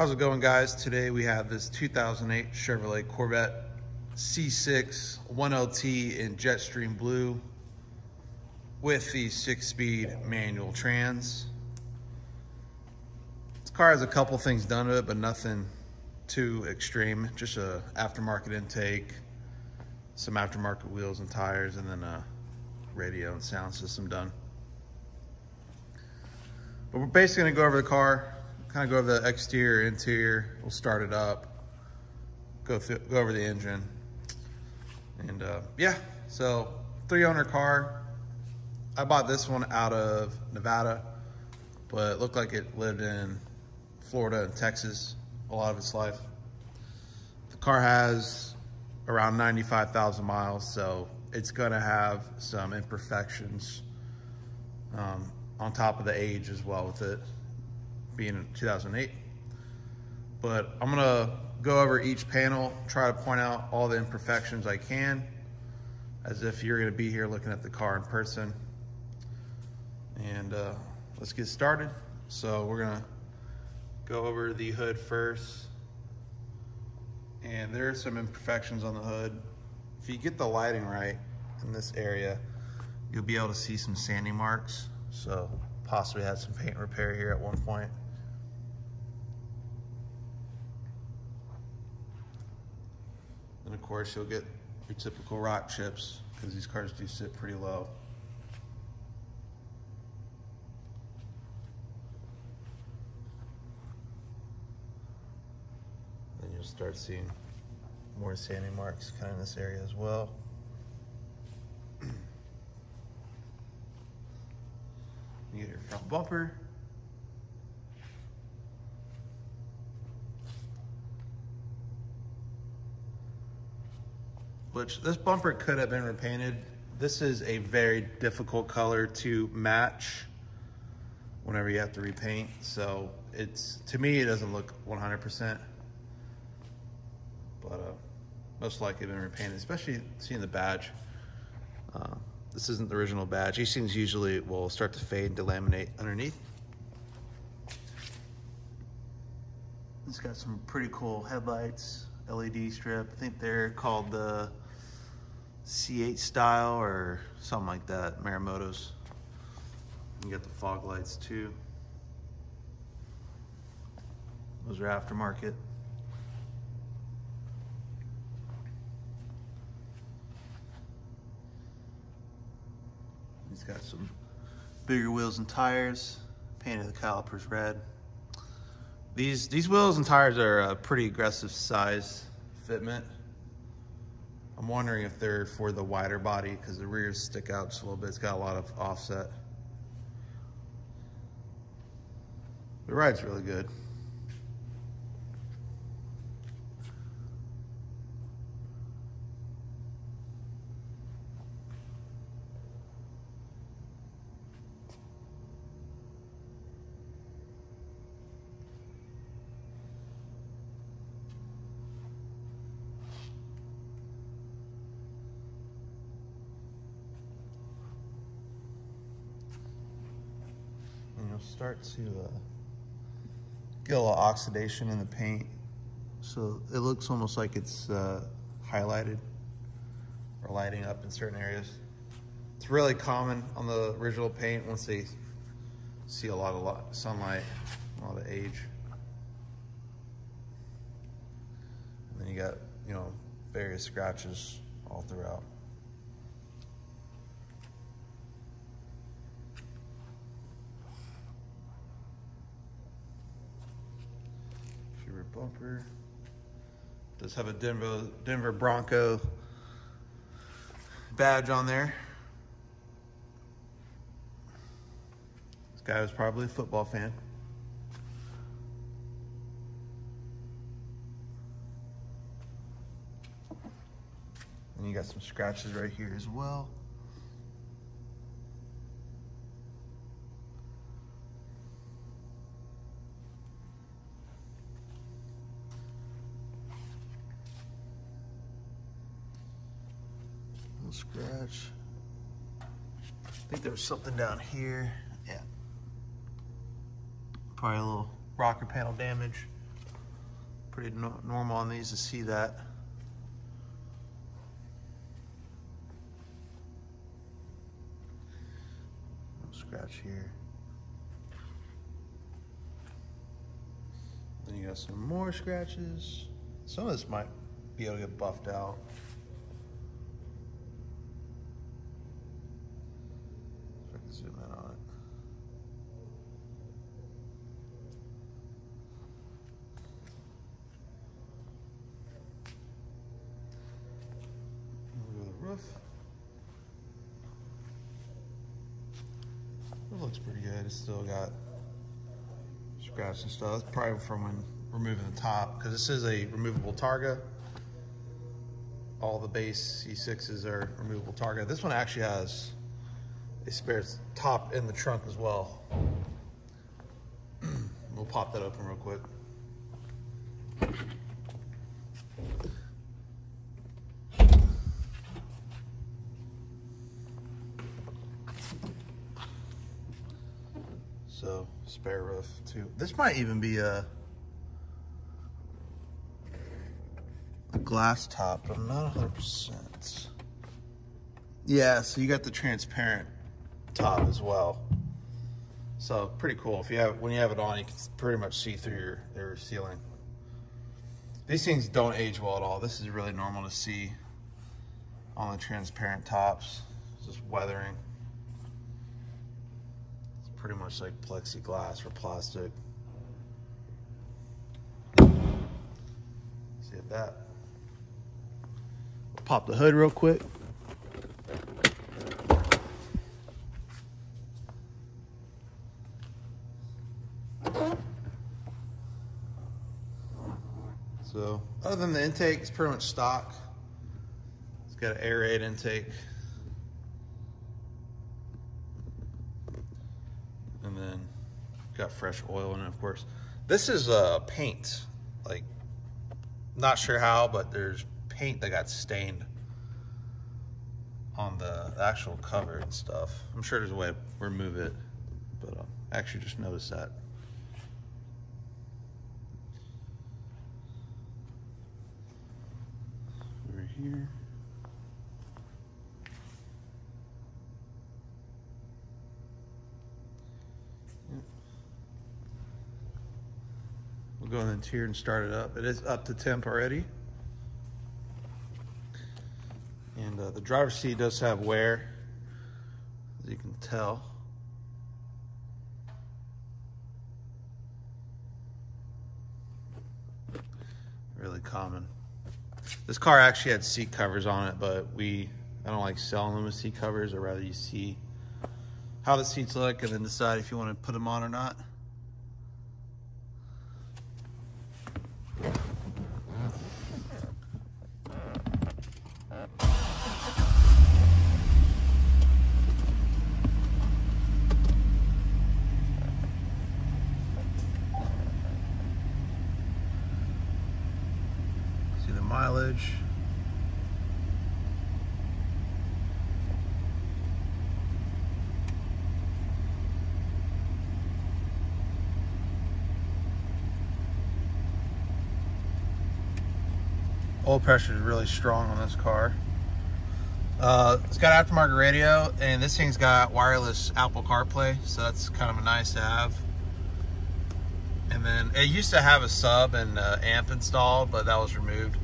How's it going, guys? Today we have this 2008 Chevrolet Corvette C6 1LT in Jetstream Blue with the 6-speed manual trans. This car has a couple things done to it, but nothing too extreme. Just a aftermarket intake, some aftermarket wheels and tires, and then a radio and sound system done. But we're basically gonna go over the car, kind of go over the exterior, interior. We'll start it up, go over the engine, and yeah. So 3-owner car. I bought this one out of Nevada, but it looked like it lived in Florida and Texas a lot of its life. The car has around 95,000 miles, so it's gonna have some imperfections on top of the age as well, with it being in 2008. But I'm gonna go over each panel, try to point out all the imperfections I can, as if you're gonna be here looking at the car in person. And let's get started. So we're gonna go over the hood first. And there are some imperfections on the hood. If you get the lighting right in this area, you'll be able to see some sanding marks. So possibly had some paint repair here at one point. And of course you'll get your typical rock chips, because these cars do sit pretty low. Then you'll start seeing more sanding marks kind of in this area as well. You get your front bumper. Which this bumper could have been repainted. This is a very difficult color to match whenever you have to repaint. So to me, it doesn't look 100%, but most likely been repainted, especially seeing the badge. This isn't the original badge. These things usually will start to fade and delaminate underneath. It's got some pretty cool headlights, LED strip. I think they're called the C8 style or something like that, Marimotos. You got the fog lights too. Those are aftermarket. He's got some bigger wheels and tires, painted the calipers red. These wheels and tires are a pretty aggressive size fitment. I'm wondering if they're for the wider body, because the rears stick out just a little bit. It's got a lot of offset. The ride's really good. You'll start to get a little oxidation in the paint, so it looks almost like it's highlighted or lighting up in certain areas. It's really common on the original paint once they see a lot of sunlight, a lot of age. And then you got, various scratches all throughout. Bumper does have a Denver Bronco badge on there. This guy was probably a football fan. And you got some scratches right here as well. Scratch. I think there was something down here. Yeah. Probably a little rocker panel damage. Pretty normal on these to see that. No scratch here. Then you got some more scratches. Some of this might be able to get buffed out. If I can zoom in on it. Roof. It looks pretty good. It's still got scratch and stuff. That's probably from when removing the top, because this is a removable Targa. All the base C6s are removable Targa. This one actually has a spare top in the trunk as well. We'll pop that open real quick. So, spare roof too. This might even be a glass top, but I'm not 100%. Yeah, so you got the transparent top as well. So pretty cool. If you have, when you have it on, you can pretty much see through your ceiling. These things don't age well at all. This is really normal to see on the transparent tops. It's just weathering. Pretty much like plexiglass or plastic. See that. Pop the hood real quick. So other than the intake, it's pretty much stock. It's got an air raid intake. And then got fresh oil in it, of course. This is paint, like, not sure how, but there's paint that got stained on the actual cover and stuff. I'm sure there's a way to remove it, but I actually just noticed that. Over here. We'll go in the interior and start it up. It is up to temp already. And the driver's seat does have wear, as you can tell. Really common. This car actually had seat covers on it, but I don't like selling them with seat covers. I'd rather you see how the seats look and then decide if you want to put them on or not. See the mileage. Oil pressure is really strong on this car. It's got aftermarket radio, and this thing's got wireless Apple CarPlay, so that's kind of nice to have. And then it used to have a sub and amp installed, but that was removed.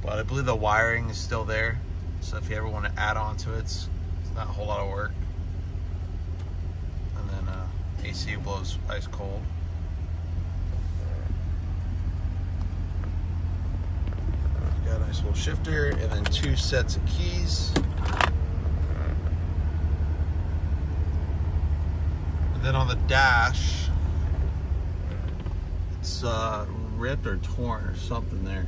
But I believe the wiring is still there, so if you ever want to add on to it, it's not a whole lot of work. And then AC blows ice cold. Got a nice little shifter, and then 2 sets of keys. And then on the dash, it's ripped or torn or something there.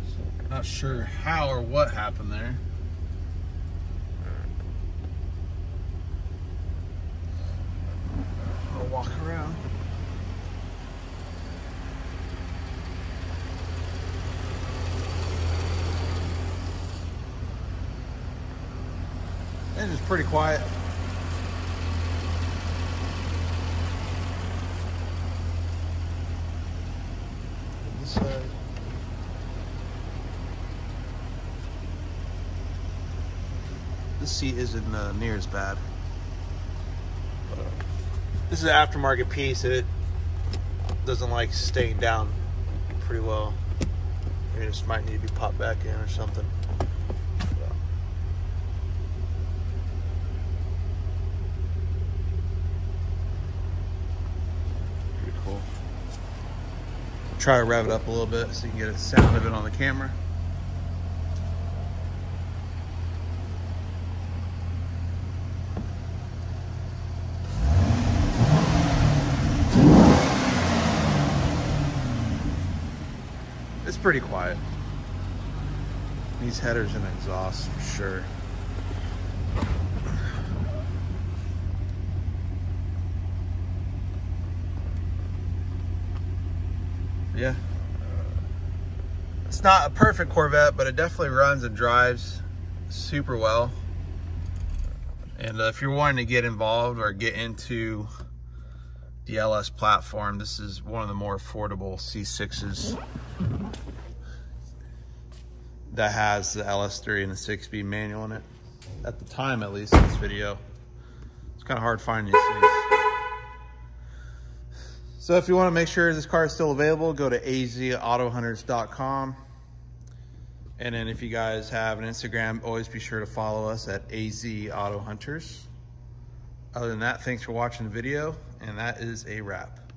So, not sure how or what happened there. I'll walk around. Engine's pretty quiet. seat isn't near as bad. But, this is an aftermarket piece. It doesn't like staying down pretty well. It just might need to be popped back in or something. Pretty cool. Try to rev it up a little bit so you can get a sound of it on the camera. It's pretty quiet. These headers and exhaust for sure. Yeah. It's not a perfect Corvette, but it definitely runs and drives super well. And if you're wanting to get involved or get into the LS platform, this is one of the more affordable C6s that has the LS3 and the 6-speed manual in it. At the time, at least, in this video. It's kind of hard finding these things. So if you want to make sure this car is still available, go to azautohunters.com. And then if you guys have an Instagram, always be sure to follow us at azautohunters. Other than that, thanks for watching the video, and that is a wrap.